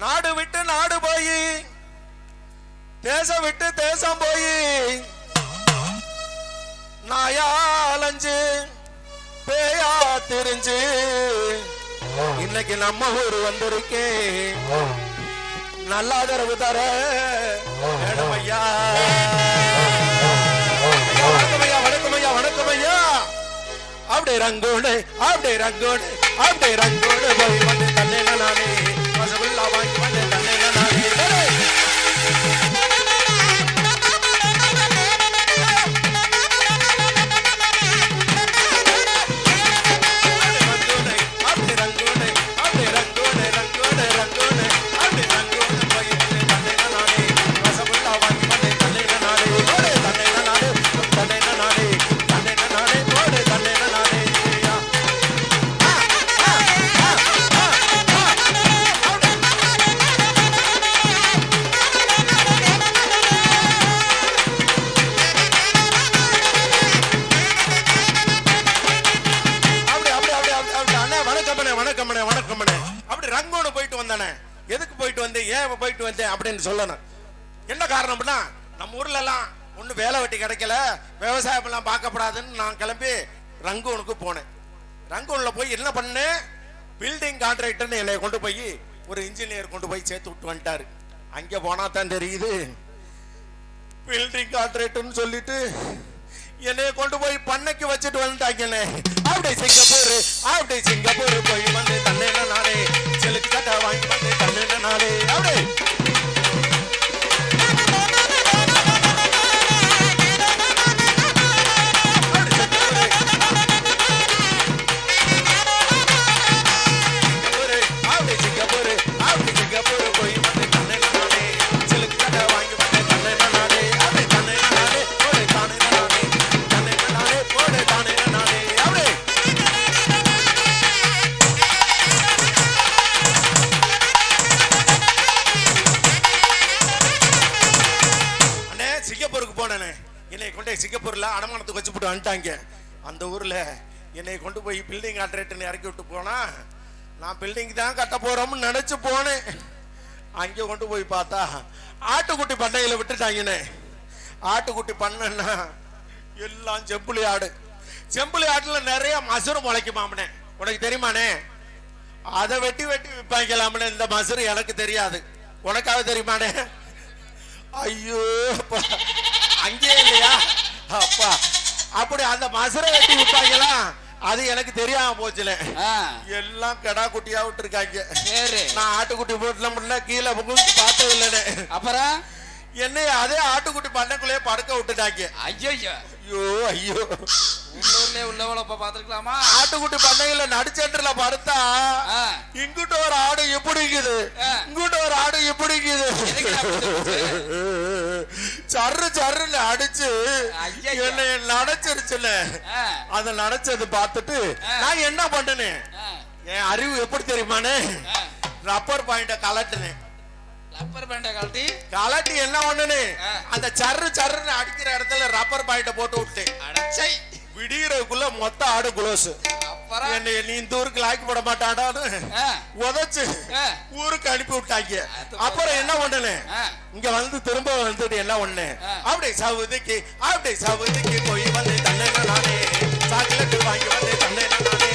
நாடு விட்டு நாடு போய் தேசம் விட்டு தேசம் போய் நாயாலஞ்சு பேயா தெரிஞ்சு இன்னைக்கு நம்ம ஊர் வந்திருக்கேன். நல்ல ஆதரவு தர வேணும் ஐயா. வணக்கம் ஐயா, வணக்கம் ஐயா, வணக்கம் ஐயா. அப்படி ரங்கோடு அப்படி ரங்கோடு அப்படி ரங்கோடு போய் வந்து தன்னை நானே ரசகுல்லா வாங்கி வந்து தன்னை நானே. எதுக்கு போயிட்டு வந்து ஏன் போயிட்டு வந்தேன் அப்படின்னு சொல்லணும். என்ன காரணம்னா நம்ம ஊர்ல எல்லாம் ஒண்ணு வேலை வெட்டி கிடைக்கல, விவசாயம் எல்லாம் பார்க்கப்படாதுன்னு நான் கிளம்பி ரங்கூனுக்கு போனேன். ரங்கூன்ல போய் என்ன பண்ணேன், பில்டிங் கான்ட்ராக்டர்னு என்னை கொண்டு போய் ஒரு இன்ஜினியர் கொண்டு போய் சேர்த்து விட்டு வந்துட்டாரு. அங்க போனா தான் தெரியுது பில்டிங் கான்ட்ராக்டர்னு சொல்லிட்டு என்னைய கொண்டு போய் பண்ணைக்கு வச்சுட்டு வந்துட்டாங்க. அப்படி சிங்கப்பூர் போய் வந்து தன்னை நானே செலுக்கு கட்ட வாங்கி வந்து தன்னை நானே. அப்படி சிங்கப்பூர்ல அடமானத்துக்கு வச்சு போட்டு வந்துட்டாங்க. அந்த ஊர்ல என்னை கொண்டு போய் பில்டிங் கான்ட்ராக்டர் இறக்கி விட்டு போனா நான் பில்டிங் தான் கட்ட போறோம்னு நினைச்சு போனேன். அங்க கொண்டு போய் பார்த்தா ஆட்டுக்குட்டி பண்ணையில விட்டுட்டாங்கன்னு. ஆட்டுக்குட்டி பண்ணா எல்லாம் செம்புலி ஆடு. செம்புலி ஆட்டுல நிறைய மசுறு முளைக்குமாமனே, உனக்கு தெரியுமானே? அதை வெட்டி வெட்டி விற்பாங்களாமனே. இந்த மசுறு எனக்கு தெரியாது, உனக்காக தெரியுமானே? ஐயோ அங்கே இல்லையா அப்பா, அப்படி அந்த மசுரை வெட்டி விட்டாங்களா, அது எனக்கு தெரியாம போச்சுல. எல்லாம் கடா குட்டியா விட்டு இருக்காங்க. நான் ஆட்டுக்குட்டி போட்டுல கீழே பார்த்தது இல்லைன்னு. அப்புறம் என்னை அதே ஆட்டுக்குட்டி பண்ணக்குள்ளே படுக்க விட்டுட்டாங்க. ஐயோ ஐயோ ஐயோ, பாத்துக்கலாமா? ஆட்டுக்குட்டி பண்ணையில நடுச்சேட்டர்ல படுத்தா இங்கிட்ட ஒரு ஆடு எப்படிக்குது, இங்கிட்ட ஒரு ஆடு எப்படிக்குது, சர்ரு சர்ருன்னு அடிச்சு என்னை நடைச்சிருச்சுல. அத நடைச்சது பார்த்துட்டு நான் என்ன பண்ணேன், என் அறிவு எப்படி தெரியுமானே, ரப்பர் பாயிண்ட கலட்டுனேன். கலட்டி என்ன ஒண்ணுன்னு அந்த சர்ரு சர்ருன்னு அடிக்கிற இடத்துல ரப்பர் பாயிண்ட போட்டு விட்டேன். விடியறதுக்குள்ள மொத்த ஆடு குளோஸ். நீ இந்த ஊருக்கு லாக்கி போட மாட்டாடான்னு உதச்சு ஊருக்கு அனுப்பி விட்டாங்க. அப்புறம் என்ன ஒண்ணு இங்க வந்து திரும்ப வந்துட்டு என்ன ஒண்ணு அப்படி சவுதிக்கு போய் வந்து தன்னை நானே சாக்லேட் வாங்கி வந்து தன்னை நானே.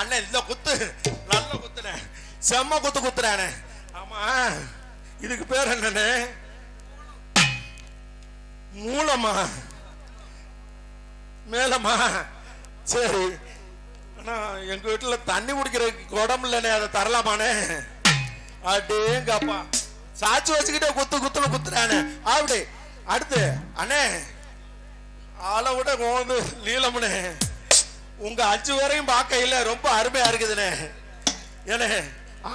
அண்ணன் இந்த குத்து நல்ல குத்துன, செம்ம குத்து குத்துறானே. ஆமா, இதுக்கு பேர் என்னன்னு? மூலமா மேலமா? சரி, ஆனா எங்க வீட்டுல தண்ணி குடிக்கிற குடம் இல்லனே, அதை தரலாமானே? அடேங்கப்பா, சாட்சி வச்சுக்கிட்டே குத்து குத்துன்னு குத்துறானே. அப்படி அடுத்து அண்ணே ஆளை விட நீளம்னே உங்க 5 பேரையும் பார்க்கையில ரொம்ப அருமையா இருக்குதுண்ணே. ஏன்னா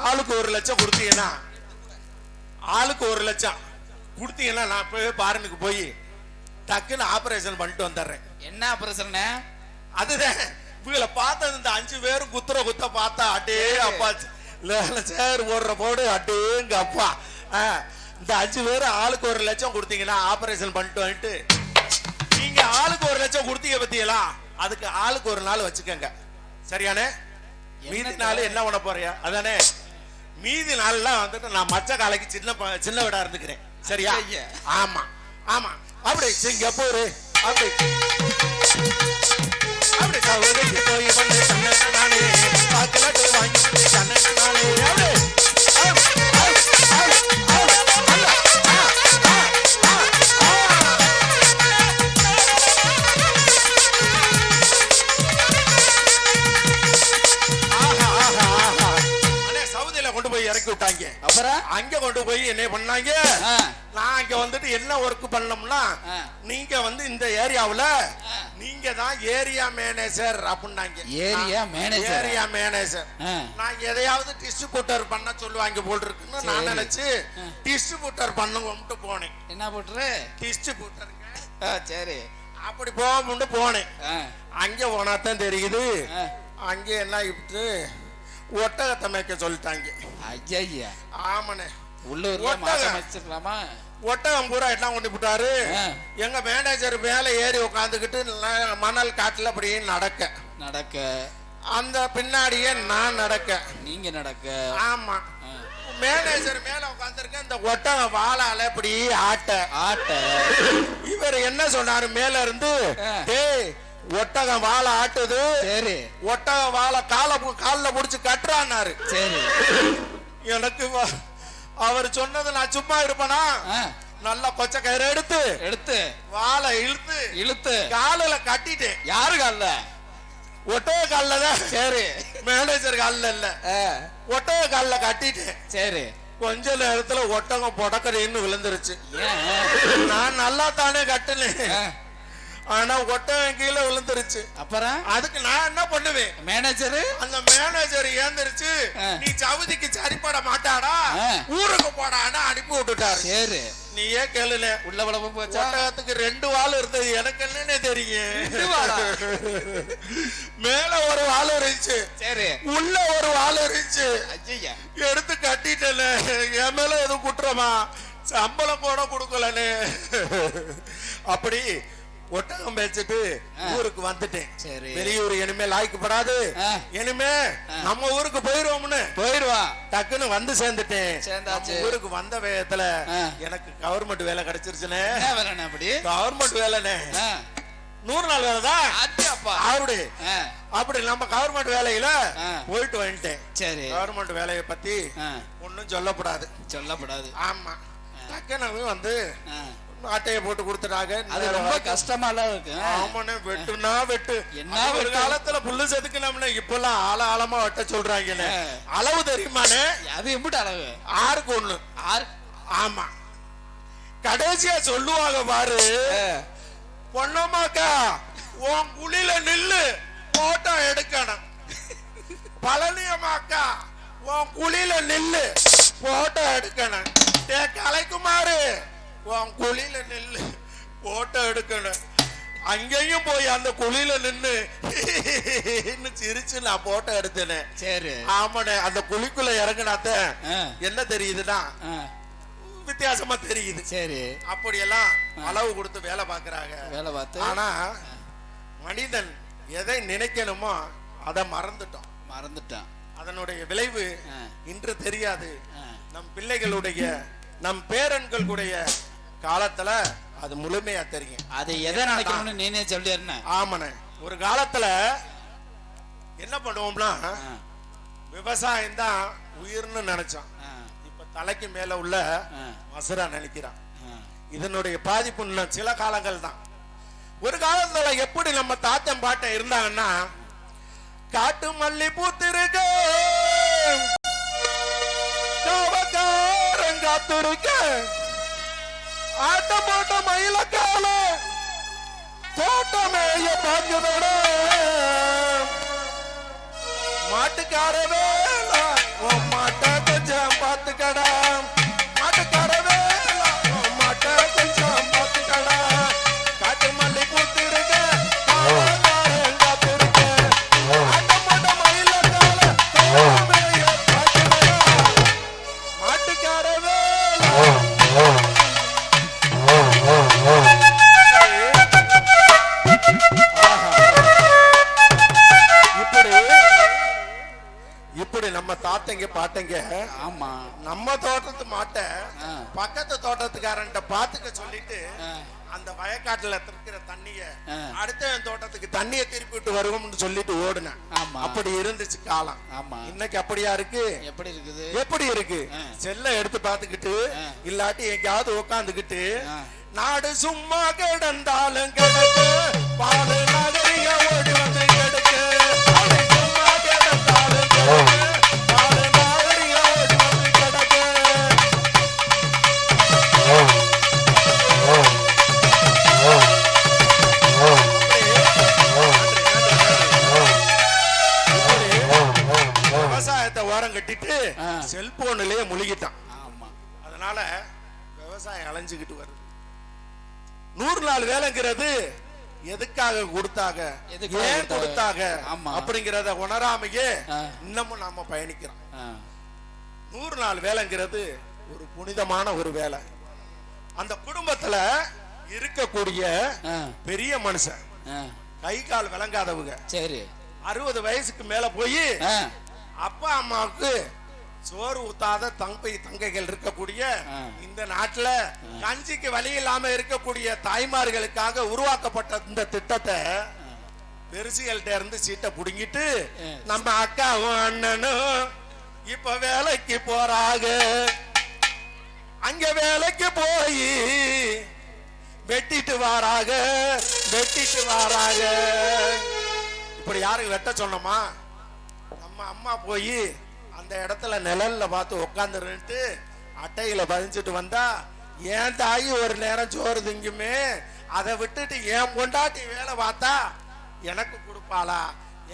ஆளுக்கு 1 லட்சம் கொடுத்தீங்கன்னா நான் போய் பாருனுக்கு போய் டக்குன்னு ஆபரேஷன் பண்ணிட்டு வந்துடுறேன். என்ன ஆபரேஷன்? அதுதான் இவங்களை பார்த்தது. இந்த 5 பேரும் குத்த பார்த்தா அட்டே அப்பா சேர் போடுற போடு அட்டேங்க அப்பா. இந்த 5 பேரும் ஆளுக்கு 1 லட்சம் கொடுத்தீங்கன்னா ஆபரேஷன் பண்ணிட்டு வந்துட்டு நீங்க ஆளுக்கு 1 லட்சம் கொடுத்தீங்க பத்தியெல்லாம் அதுக்கு ஆளுக்கு 1 நாள் வச்சுக்கோங்க. சரியானே? மீதி நாள் என்ன பண்ண போறியா? அதானே மீதி நாள்லாம் வந்துட்டு நான் மச்ச காலைக்கு சின்ன விடா இருந்துக்கிறேன். சரியா? ஆமா ஆமா. அப்படி சிங்கப்பூர் அப்படி போய் வந்து நானே பாக்கலாட்டு வாங்கி நானே இறக்கி விட்டாங்க. அப்புறம் அங்க கொண்டு போய் என்ன பண்ணாங்க, நான் அங்க வந்துட்டு என்ன ஒர்க் பண்ணோம்னா, நீங்க வந்து இந்த ஏரியாவுல நீங்க தான் ஏரியா மேனேஜர் அப்படின்னாங்க. ஏரியா மேனேஜர் நான் எதையாவது டிஸ்ட்ரிபியூட்டர் பண்ண சொல்லுவாங்க போல் இருக்குன்னு நான் நினைச்சு டிஸ்ட்ரிபியூட்டர் பண்ணுங்க போனேன். என்ன போட்டுரு? டிஸ்ட்ரிபியூட்டருங்க. சரி அப்படி போக போனேன். அங்க போனாதான் தெரியுது அங்க என்ன இப்படி ஒட்டகத்தை மேய்க்க சொல்லிட்டாங்க. ஆமாண்ணே. ஒட்டகம் பூரா எல்லாம் கொண்டு போட்டாரு. எங்க மேனேஜர் மேல ஏறி உட்காந்துக்கிட்டு மணல் காட்டுல அப்படியே நடக்க அந்த பின்னாடியே நான் நீங்க நடக்க. ஆமா மேனேஜர் மேல உட்காந்துருக்க இந்த ஒட்டகம் வாழால இப்படி ஆட்ட இவர் என்ன சொன்னாரு மேல இருந்து, ஒட்டகம் வாழை ஆட்டுது. சரி ஒட்டகம் வாழை கால்ல புடிச்சு கட்டுறான்னாரு. சரி எனக்கு அவர் சொன்னது நான் சும்மா இருப்பேனா? நல்லா கொச்ச கயிறு எடுத்து வாழை இழுத்து காலில கட்டிட்டேன். யாரு கால்ல? ஒட்டக கால்ல தான். சரி மேனேஜர் கால்ல இல்ல, ஒட்டக கால்ல கட்டிட்டேன். சரி கொஞ்ச நேரத்துல ஒட்டகம் பொடக்கறின்னு விழுந்துருச்சு. நான் நல்லா தானே கட்டுனேன், ஆனா ஒட்டகம் கீழே விழுந்துருச்சு. அப்புறம் அதுக்கு நான் என்ன பண்ணுவேன்? அந்த மேனேஜர் ஏந்திருச்சு, நீ சவுதிக்கு சரிப்பட மாட்டாடா ஊருக்கு போடான்னு அனுப்பி விட்டுட்டாரு. சரி நீயே கேளுல உள்ள ஒட்டகத்துக்கு 2 வால் இருந்தது. எனக்கு என்னன்னு தெரியும், மேல ஒரு வால் இருந்துச்சு, சரி உள்ள ஒரு வால் இருந்துச்சு. எடுத்து கட்டிட்டல. என் மேல எதுவும் குற்றமா? சம்பளம் கூட கொடுக்கலன்னு அப்படி ஒட்டகம் பேச்சுட்டு ஊருக்கு வந்துட்டேன். வெளியூர் இனிமே லாய்க்கப்படாது, இனிமே நம்ம ஊருக்கு போயிருவா. டக்குன்னு வந்து சேர்ந்துட்டேன். ஊருக்கு வந்த வேகத்துல எனக்கு கவர்மெண்ட் வேலை கிடைச்சிருச்சுனே. கவர்மெண்ட் வேலைனே 100 நாள் வேலைதான். அப்படி நம்ம கவர்மெண்ட் வேலையில போயிட்டு வந்துட்டேன். சரி கவர்மெண்ட் வேலையை பத்தி ஒன்னும் சொல்லப்படாது. ஆமா டக்குன்னு வந்து அட்டையை போட்டு கொடுத்துட்டாங்க. அது ரொம்ப கஷ்டமா இருக்கு. ஆமாண்ணே வெட்டுனா வெட்டு. என்ன ஒரு காலத்துல புல்லு செதுக்கணும்னா இப்பெல்லாம் ஆழமா வெட்ட சொல்றாங்க. அளவு தெரியுமானே? அது எப்படி அளவு? 6க்கு 1. ஆமா கடைசியா சொல்லுவாங்க பாரு, பொன்னம்மாக்கா உன் குழியில நில்லு போட்டோ எடுக்கணும். பழனியம்மாக்கா உன் குழியில நில்லு போட்டோ எடுக்கணும். கலைக்குமாறு உன் குழியில நில்லு போட்டோ எடுக்கணும். அங்கேயும் போய் அந்த குழியில நின்னு சிரிச்சு நான் போட்டோ எடுத்தேனே. சரி ஆமாண்ணே. அந்த குழிக்குள்ள இறங்கினாத்த என்ன தெரியுதுன்னா வித்தியாசமா தெரியுது. சரி அப்படியெல்லாம் அளவு கொடுத்து வேலை பார்க்கறாங்க. ஆனா மனிதன் எதை நினைக்கணுமோ அதை மறந்துட்டான். அதனுடைய விளைவு இன்று தெரியாது. நம் பிள்ளைகளுடைய நம் பேரன்களுடைய காலத்துல அது முழுமையா தெரியும். அதை எதை நினைக்கணும்னு நீனே சொல்லிருந்த. ஆமாண்ணே. ஒரு காலத்துல என்ன பண்ணுவோம்னா விவசாயம் தான் உயிர்னு நினைச்சான். இப்ப தலைக்கு மேல உள்ள மசுரா நினைக்கிறான். இதனுடைய பாதிப்பு சில காலங்கள் தான். ஒரு காலத்துல எப்படி நம்ம தாத்தன் பாட்டன் இருந்தாங்கன்னா, காட்டு மல்லி பூத்திருக்க காத்துருக்க ஆட்டம் போட்ட மயிலக்கால தோட்டமேய பாங்குதட மாட்டுக்கார வேலா உன் மாட்ட கொஞ்சம் பார்த்துக்கடா மாட்டுக்கார வேலா உன் மாட்ட கொஞ்சம் பார்த்துக்கடா காட்டு மல்லி பூத்திருக்க காத்திருக்க ஆட்டமாட்ட மயில மாட்டுக்கார வேலா இப்படி நம்ம தாத்தங்க பாட்டங்க. ஆமா, நம்ம தோட்டத்து மாட்டை பக்கத்து தோட்டத்துக்காரன்ட்ட பாத்துக்க சொல்லிட்டு அந்த வயக்காட்டுல இருக்கிற தண்ணிய அடுத்த தோட்டத்துக்கு தண்ணிய திருப்பி விட்டு வருவோம்னு சொல்லிட்டு ஓடுனேன். அப்படி இருந்துச்சு காலம். இன்னைக்கு அப்படியா இருக்கு? எப்படி இருக்குது? எப்படி இருக்கு? செல்ல எடுத்து பாத்துக்கிட்டு இல்லாட்டி எங்கயாவது உட்காந்துக்கிட்டு நாடு சும்மா கிடந்தாலும் கிடக்கு பாடு நகரிய ஓடி வந்து கிடக்கு சும்மா கிடந்தாலும் கிடக்கு பாடு நகரிய ஓடி வந்து கிடக்கு. விவசாயத்தை ஓரம் கட்டிட்டு செல்போன்லயே முழுகிட்டான். அதனால விவசாயம் அலைஞ்சுக்கிட்டு வருது. 100 நாள் வேலைங்கிறது எதுக்காக கொடுத்தாங்க, ஏன் கொடுத்தாங்க அப்படிங்கறத உணராமையே இன்னமும் நாம பயணிக்கிறோம். 100 நாள் வேலைங்கிறது ஒரு புனிதமான ஒரு வேலை. அந்த குடும்பத்துல இருக்கக்கூடிய பெரிய மனுஷன், கை கால் விளங்காதவங்க, சரி 60 வயசுக்கு மேல போய் அப்பா அம்மாவுக்கு சோறு ஊத்தாத தங்கைகள் இருக்கக்கூடிய இந்த நாட்டுல கஞ்சிக்கு வழி இல்லாம இருக்கக்கூடிய தாய்மார்களுக்காக உருவாக்கப்பட்ட இந்த திட்டத்தை பெருசுகள்கிட்ட இருந்து சீட்டை புடுங்கிட்டு நம்ம அக்காவும் அண்ணனும் இப்ப வேலைக்கு போறாங்க. அங்க வேலைக்கு போய் வெட்டிட்டு வாராக. இப்படி யாருக்கு வெட்ட சொன்னோமா? நம்ம அம்மா போய் அந்த இடத்துல நிழல்ல பார்த்து உட்காந்துருந்துட்டு அட்டையில பதிஞ்சிட்டு வந்தா ஏன் தாயி ஒரு நேரம் சோறு திங்குமே, அதை விட்டுட்டு ஏன் பொண்டாட்டி வேலை பார்த்தா எனக்கு கொடுப்பாளா,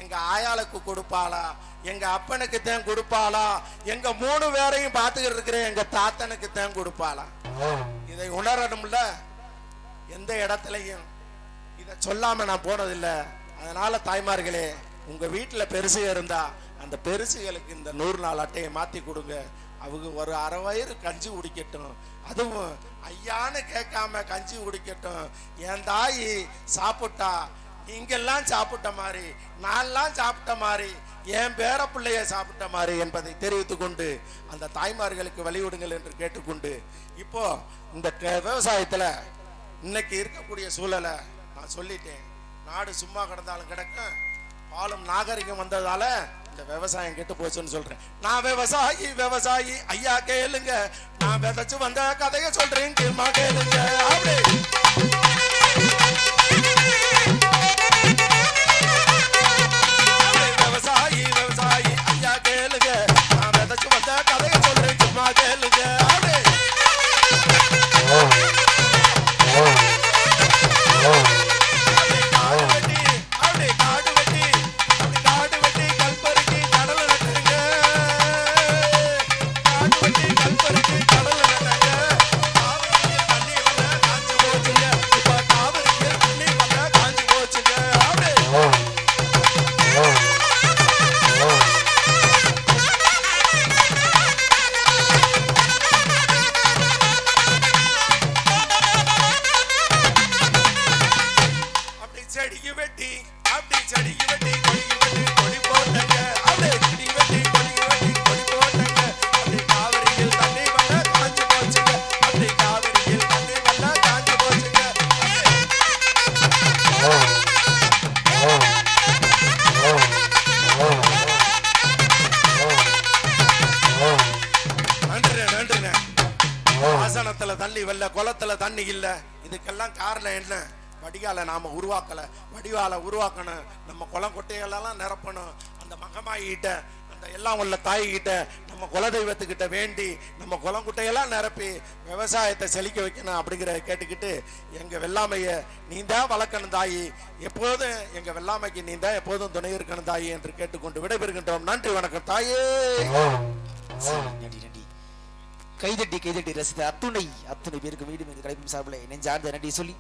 எங்க ஆயாளுக்கு கொடுப்பாளா, எங்க அப்பனுக்கு தான் கொடுப்பாளா, எங்க 3 பேரையும் பார்த்துக்கிட்டு இருக்கிற எங்க தாத்தனுக்கு தான் கொடுப்பாளா? இதை உணரணும்ல. எந்த இடத்துலையும் இதை சொல்லாம நான் போனதில்லை. அதனால தாய்மார்களே, உங்க வீட்டுல பெருசு இருந்தா அந்த பெருசுகளுக்கு இந்த 100 நாள் அட்டையை மாத்தி கொடுங்க. அவங்க ஒரு அரை வயிறு கஞ்சி குடிக்கட்டும். அதுவும் ஐயான்னு கேட்காம கஞ்சி குடிக்கட்டும். என் தாயி சாப்பிட்டா நீங்கெல்லாம் சாப்பிட்ட மாதிரி, நான்லாம் சாப்பிட்ட மாதிரி, என் பேர பிள்ளைய சாப்பிட்ட மாதிரி என்பதை தெரிவித்துக் கொண்டு அந்த தாய்மார்களுக்கு வழிவிடுங்கள் என்று கேட்டுக்கொண்டு, இப்போ இந்த விவசாயத்துல இன்னைக்கு இருக்கக்கூடிய சூழலை நான் சொல்லிட்டேன். நாடு சும்மா கிடந்தாலும் கிடக்கும். பாலும் நாகரிகம் வந்ததால இந்த விவசாயம் கெட்டு போச்சுன்னு சொல்றேன். நான் விவசாயி ஐயா கேளுங்க. நான் விதைச்சு வந்த கதையை சொல்றேன், கேள்மா கேளுங்க. விவசாயி ஐயா கேளுங்க. நான் விதைச்சு வந்த கதையை சொல்றேன், கேள்மா கேளுங்க. தண்ணி வெல்ல, குளத்துல தண்ணி இல்ல. இதுக்கெல்லாம் காரணம் என்ன? வடிகால நாம உருவாக்கல. வடிகால உருவாக்கணும். நம்ம குளம் கொட்டைகளெல்லாம் நிரப்பணும். அந்த மகமாயிட்ட அந்த எல்லாம் உள்ள தாய் கிட்ட நம்ம குலதெய்வத்துக்கிட்ட வேண்டி நம்ம குளங்குட்டையெல்லாம் நிரப்பி விவசாயத்தை செழிக்க வைக்கணும் அப்படிங்கிறத கேட்டுக்கிட்டு எங்க வெள்ளாமைய நீ தான் வளர்க்கணும் தாயி, எப்போதும் எங்க வெள்ளாமைக்கு நீ தான் எப்போதும் துணை இருக்கணும் தாயி என்று கேட்டுக்கொண்டு விடைபெறுகின்றோம். நன்றி, வணக்கம் தாயே. நன்றி நன்றி. கைதட்டி கைதட்டி ரசித்த அத்துணை பேருக்கு மீண்டும் இந்த கலைப்பு சார்பில் நெஞ்சார்ந்த நன்றி சொல்லி